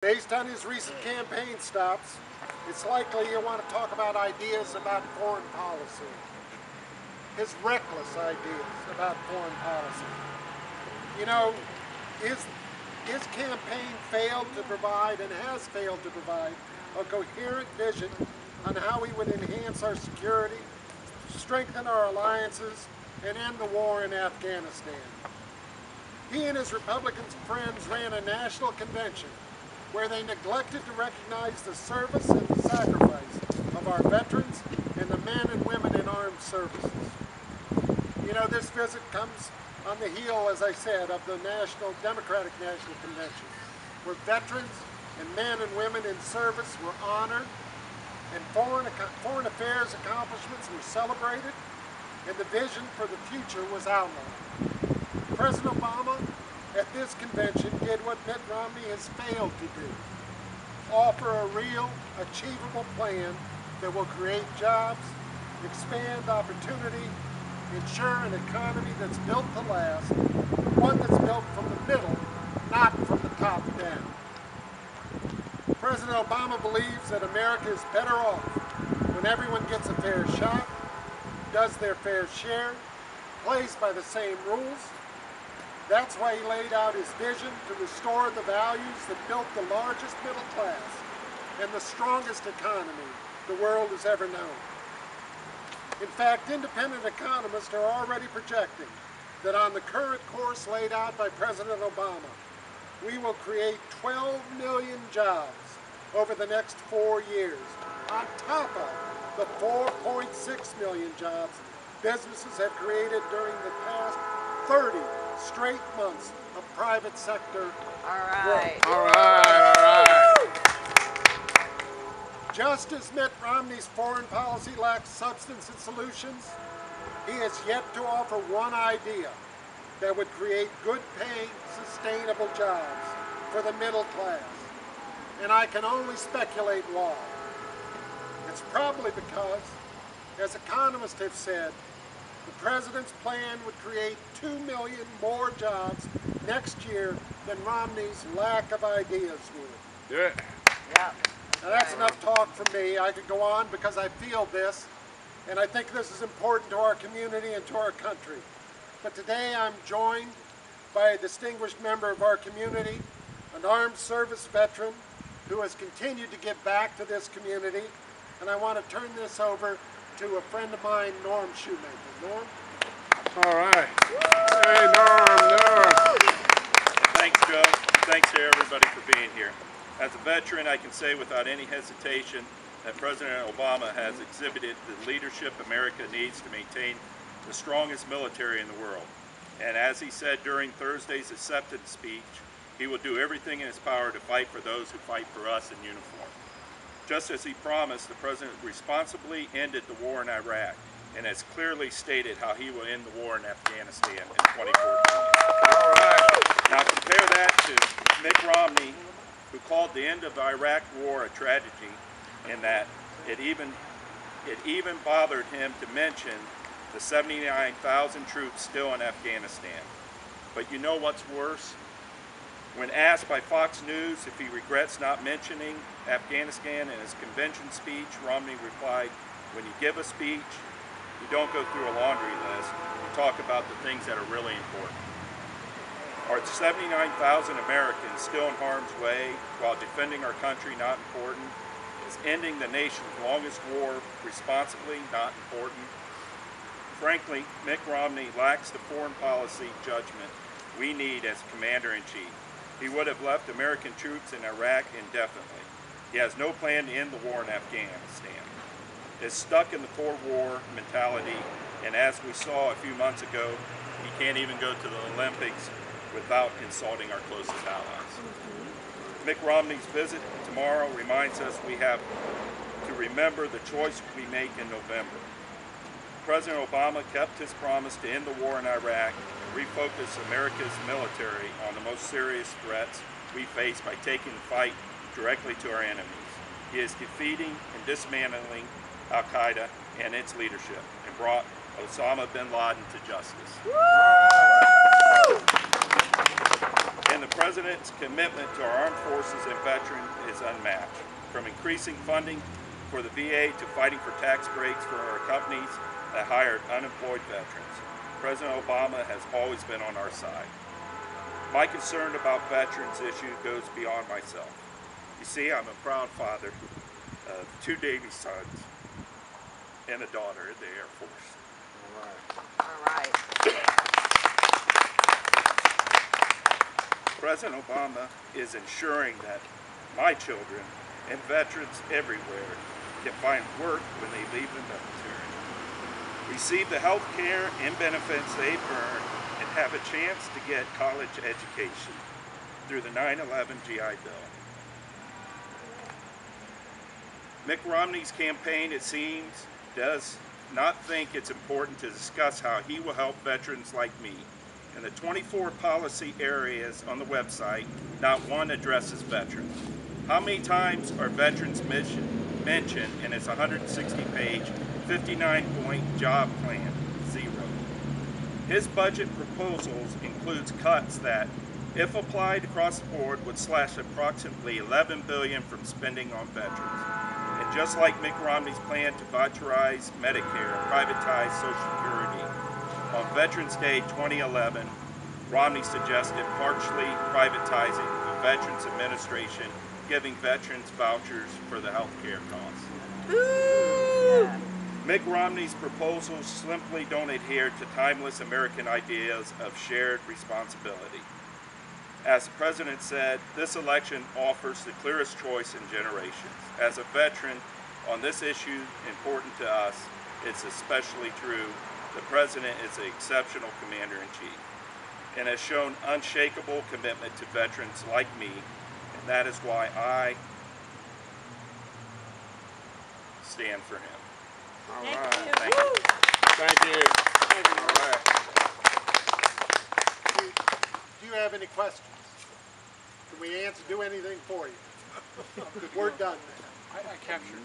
Based on his recent campaign stops, it's likely he'll want to talk about ideas about foreign policy. His reckless ideas about foreign policy. You know, his campaign failed to provide and has failed to provide a coherent vision on how he would enhance our security, strengthen our alliances, and end the war in Afghanistan. He and his Republican friends ran a national convention where they neglected to recognize the service and the sacrifice of our veterans and the men and women in armed services. You know, this visit comes on the heel, as I said, of the Democratic National Convention, where veterans and men and women in service were honored, and foreign affairs accomplishments were celebrated, and the vision for the future was outlined. President Obama at this convention did what Mitt Romney has failed to do: offer a real, achievable plan that will create jobs, expand opportunity, ensure an economy that's built to last, one that's built from the middle, not from the top down. President Obama believes that America is better off when everyone gets a fair shot, does their fair share, plays by the same rules. That's why he laid out his vision to restore the values that built the largest middle class and the strongest economy the world has ever known. In fact, independent economists are already projecting that on the current course laid out by President Obama, we will create 12 million jobs over the next 4 years, on top of the 4.6 million jobs businesses have created during the past 30 straight months of private sector growth. All right. Just as Mitt Romney's foreign policy lacks substance and solutions, he has yet to offer one idea that would create good-paying, sustainable jobs for the middle class. And I can only speculate why. It's probably because, as economists have said, the president's plan would create 2 million more jobs next year than Romney's lack of ideas would. Yeah. Now that's enough talk from me. I could go on because I feel this, and I think this is important to our community and to our country. But today I'm joined by a distinguished member of our community, an armed service veteran who has continued to give back to this community, and I want to turn this over to a friend of mine, Norm Shoemaker. Norm? All right. Hey, Norm. Thanks, Joe. Thanks to everybody for being here. As a veteran, I can say without any hesitation that President Obama has exhibited the leadership America needs to maintain the strongest military in the world. And as he said during Thursday's acceptance speech, he will do everything in his power to fight for those who fight for us in uniform. Just as he promised, the President responsibly ended the war in Iraq and has clearly stated how he will end the war in Afghanistan in 2014. All right. Now compare that to Mitt Romney, who called the end of the Iraq war a tragedy, in that it even bothered him to mention the 79,000 troops still in Afghanistan. But you know what's worse? When asked by Fox News if he regrets not mentioning Afghanistan in his convention speech, Romney replied, "When you give a speech, you don't go through a laundry list, you talk about the things that are really important." Are 79,000 Americans still in harm's way while defending our country not important? Is ending the nation's longest war responsibly not important? Frankly, Mitt Romney lacks the foreign policy judgment we need as Commander-in-Chief. He would have left American troops in Iraq indefinitely. He has no plan to end the war in Afghanistan. Is stuck in the post-war mentality, and as we saw a few months ago, he can't even go to the Olympics without insulting our closest allies. Mitt Romney's visit tomorrow reminds us we have to remember the choice we make in November. President Obama kept his promise to end the war in Iraq and refocus America's military on the most serious threats we face by taking the fight directly to our enemies. He is defeating and dismantling Al-Qaeda and its leadership and brought Osama bin Laden to justice. In And the President's commitment to our armed forces and veterans is unmatched. From increasing funding for the VA to fighting for tax breaks for our companies that hired unemployed veterans, President Obama has always been on our side. My concern about veterans issue goes beyond myself. You see, I'm a proud father of 2 Navy sons and a daughter in the Air Force. All right. President Obama is ensuring that my children and veterans everywhere can find work when they leave the military, receive the health care and benefits they've earned, and have a chance to get college education through the 9/11 GI Bill. Mitt Romney's campaign, it seems, does not think it's important to discuss how he will help veterans like me. In the 24 policy areas on the website, not one addresses veterans. How many times are veterans mentioned in his 160-page, 59-point job plan? 0. His budget proposals includes cuts that, if applied across the board, would slash approximately $11 billion from spending on veterans. And just like Mitt Romney's plan to privatize Medicare and privatize Social Security, on Veterans Day 2011, Romney suggested partially privatizing the Veterans Administration, giving veterans vouchers for the health care costs. Mitt Romney's proposals simply don't adhere to timeless American ideas of shared responsibility. As the President said, this election offers the clearest choice in generations. As a veteran, on this issue important to us, it's especially true. The President is an exceptional Commander-in-Chief and has shown unshakable commitment to veterans like me, and that is why I stand for him. All Thank right. you. Thank you. Thank you. All right. Do you have any questions? Can we do anything for you? We're done now. I captured